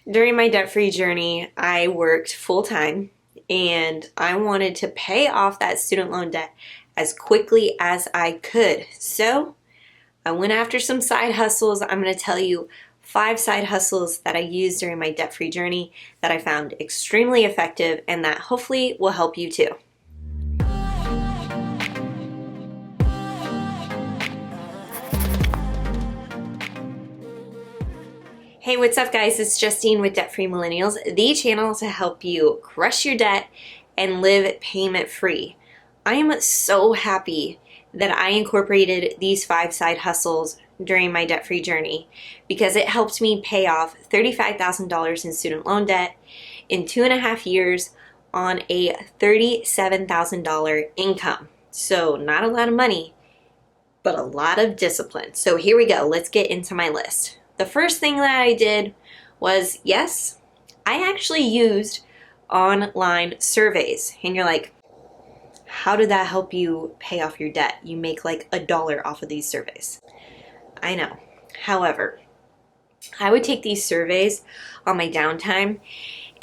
During my debt-free journey, I worked full-time and I wanted to pay off that student loan debt as quickly as I could. So I went after some side hustles. I'm going to tell you 5 side hustles that I used during my debt-free journey that I found extremely effective and that hopefully will help you too. Hey, what's up guys? It's Justine with Debt Free Millennials, the channel to help you crush your debt and live payment free. I am so happy that I incorporated these 5 side hustles during my debt free journey because it helped me pay off $35,000 in student loan debt in 2.5 years on a $37,000 income. So not a lot of money, but a lot of discipline. So here we go. Let's get into my list. The first thing that I did was, yes, I actually used online surveys. And you're like, how did that help you pay off your debt? You make like $1 off of these surveys. I know. However, I would take these surveys on my downtime,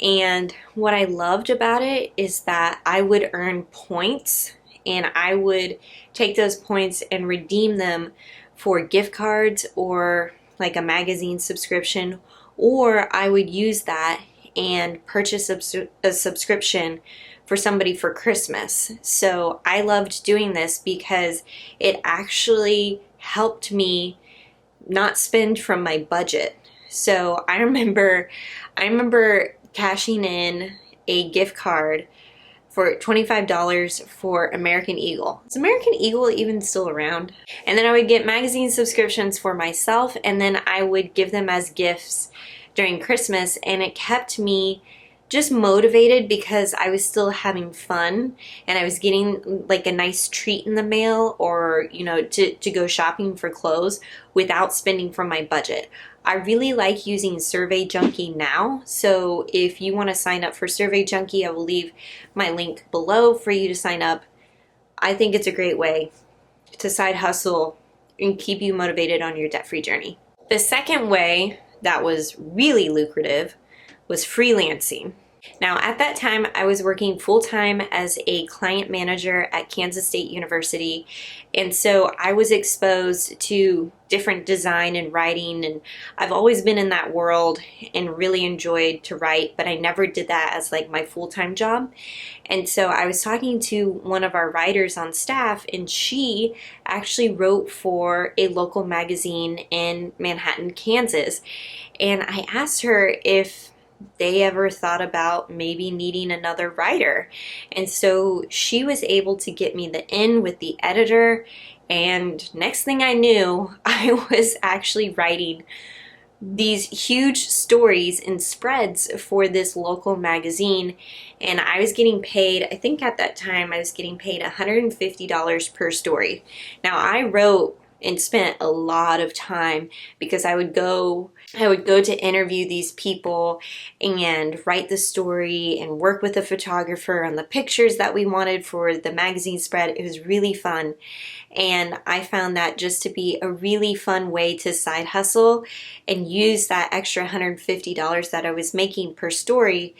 and what I loved about it is that I would earn points, and I would take those points and redeem them for gift cards or like a magazine subscription, or I would use that and purchase a subscription for somebody for Christmas. So I loved doing this because it actually helped me not spend from my budget. So I remember cashing in a gift card for $25 for American Eagle. Is American Eagle even still around? And then I would get magazine subscriptions for myself, and then I would give them as gifts during Christmas, and it kept me just motivated because I was still having fun and I was getting like a nice treat in the mail, or to go shopping for clothes without spending from my budget. I really like using Survey Junkie now, so if you want to sign up for Survey Junkie, I will leave my link below for you to sign up. I think it's a great way to side hustle and keep you motivated on your debt-free journey. The second way that was really lucrative was freelancing. Now, at that time, I was working full-time as a client manager at Kansas State University, and so I was exposed to different design and writing, and I've always been in that world and really enjoyed to write, but I never did that as like my full-time job. And so I was talking to one of our writers on staff, and she actually wrote for a local magazine in Manhattan, Kansas, and I asked her if they ever thought about maybe needing another writer. And so she was able to get me the in with the editor, and next thing I knew, I was actually writing these huge stories and spreads for this local magazine, and I was getting paid, I think at that time I was getting paid $150 per story. Now I wrote and spent a lot of time because I would go to interview these people and write the story and work with the photographer on the pictures that we wanted for the magazine spread. It was really fun, and I found that just to be a really fun way to side hustle and use that extra $150 that I was making per story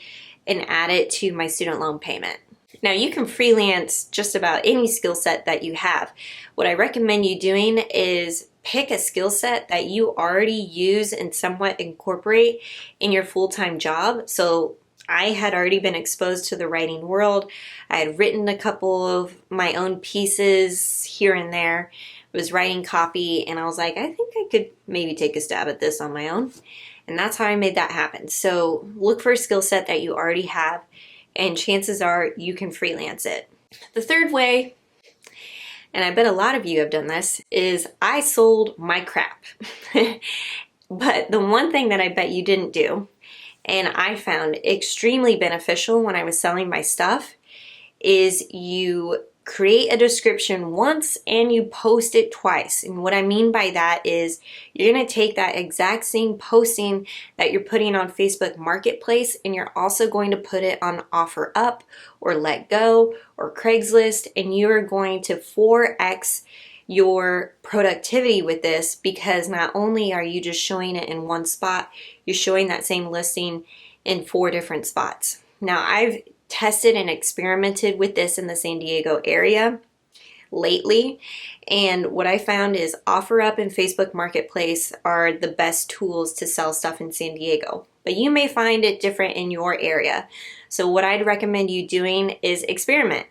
and add it to my student loan payment. Now, you can freelance just about any skill set that you have. What I recommend you doing is pick a skill set that you already use and somewhat incorporate in your full-time job. So I had already been exposed to the writing world. I had written a couple of my own pieces here and there. I was writing copy, and I was like, I think I could maybe take a stab at this on my own. And that's how I made that happen. So look for a skill set that you already have, and chances are you can freelance it. The third way, and I bet a lot of you have done this, is I sold my crap. But the one thing that I bet you didn't do, and I found extremely beneficial when I was selling my stuff, is you create a description once and you post it twice. And what I mean by that is you're going to take that exact same posting that you're putting on Facebook Marketplace, and you're also going to put it on OfferUp or Let Go or Craigslist, and you are going to 4x your productivity with this, because not only are you just showing it in one spot, you're showing that same listing in 4 different spots. Now, I've tested and experimented with this in the San Diego area lately, and what I found is OfferUp and Facebook Marketplace are the best tools to sell stuff in San Diego, but you may find it different in your area. So what I'd recommend you doing is experiment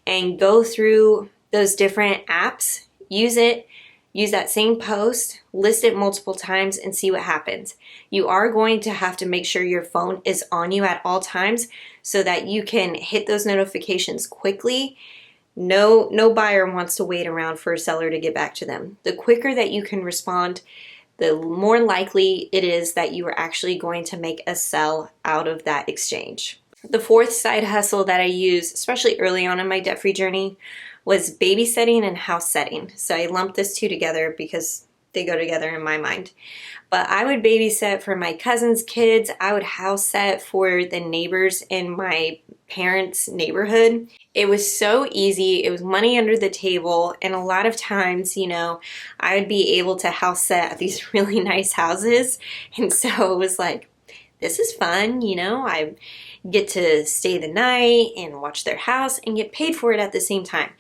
and go through those different apps, use that same post, list it multiple times, and see what happens. You are going to have to make sure your phone is on you at all times so that you can hit those notifications quickly. No buyer wants to wait around for a seller to get back to them. The quicker that you can respond, the more likely it is that you are actually going to make a sell out of that exchange. The 4th side hustle that I used, especially early on in my debt-free journey, was babysitting and house setting. So I lumped these 2 together because they go together in my mind. But I would babysit for my cousin's kids. I would house set for the neighbors in my parents' neighborhood. It was so easy. It was money under the table. And a lot of times, you know, I would be able to house set at these really nice houses. And so it was like, this is fun, you know, I get to stay the night and watch their house and get paid for it at the same time.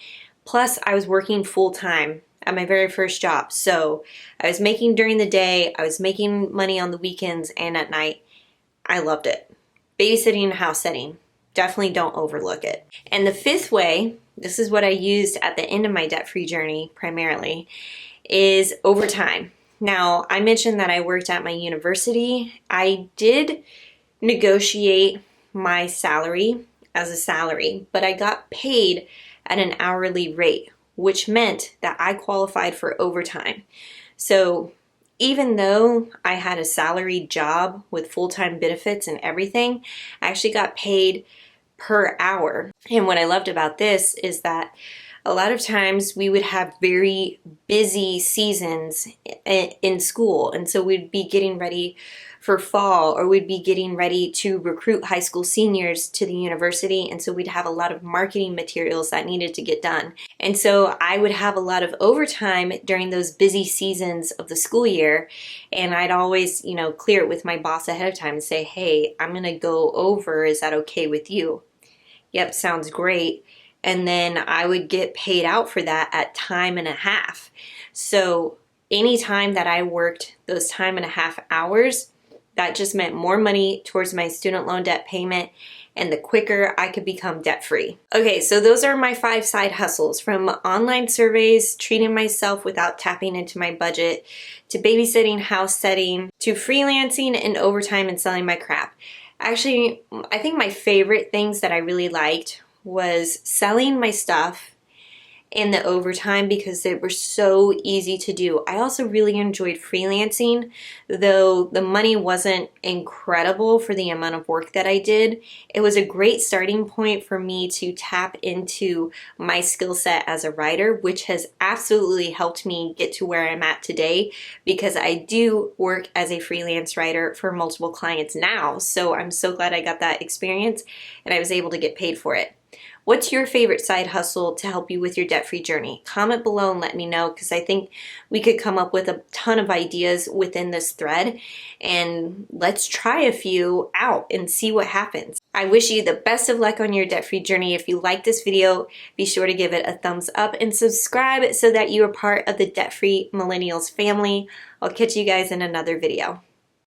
Plus, I was working full time at my very first job. So I was making during the day, I was making money on the weekends and at night. I loved it. Babysitting and house setting, definitely don't overlook it. And the 5th way, this is what I used at the end of my debt-free journey primarily, is overtime. Now, I mentioned that I worked at my university. I did negotiate my salary as a salary, but I got paid at an hourly rate, which meant that I qualified for overtime. So even though I had a salaried job with full-time benefits and everything, I actually got paid per hour. And what I loved about this is that a lot of times we would have very busy seasons in school. And so we'd be getting ready for fall, or we'd be getting ready to recruit high school seniors to the university. And so we'd have a lot of marketing materials that needed to get done. And so I would have a lot of overtime during those busy seasons of the school year. And I'd always, you know, clear it with my boss ahead of time and say, hey, I'm going to go over. Is that okay with you? Yep, sounds great. And then I would get paid out for that at time and a half. So anytime that I worked those time and a half hours, that just meant more money towards my student loan debt payment, and the quicker I could become debt-free. Okay, so those are my 5 side hustles, from online surveys, treating myself without tapping into my budget, to babysitting, house setting, to freelancing and overtime and selling my crap. Actually, I think my favorite things that I really liked was selling my stuff in the overtime because they were so easy to do. I also really enjoyed freelancing, though the money wasn't incredible for the amount of work that I did. It was a great starting point for me to tap into my skill set as a writer, which has absolutely helped me get to where I'm at today, because I do work as a freelance writer for multiple clients now. So I'm so glad I got that experience and I was able to get paid for it. What's your favorite side hustle to help you with your debt-free journey? Comment below and let me know, because I think we could come up with a ton of ideas within this thread, and let's try a few out and see what happens. I wish you the best of luck on your debt-free journey. If you like this video, be sure to give it a thumbs up and subscribe so that you are part of the Debt-Free Millennials family. I'll catch you guys in another video.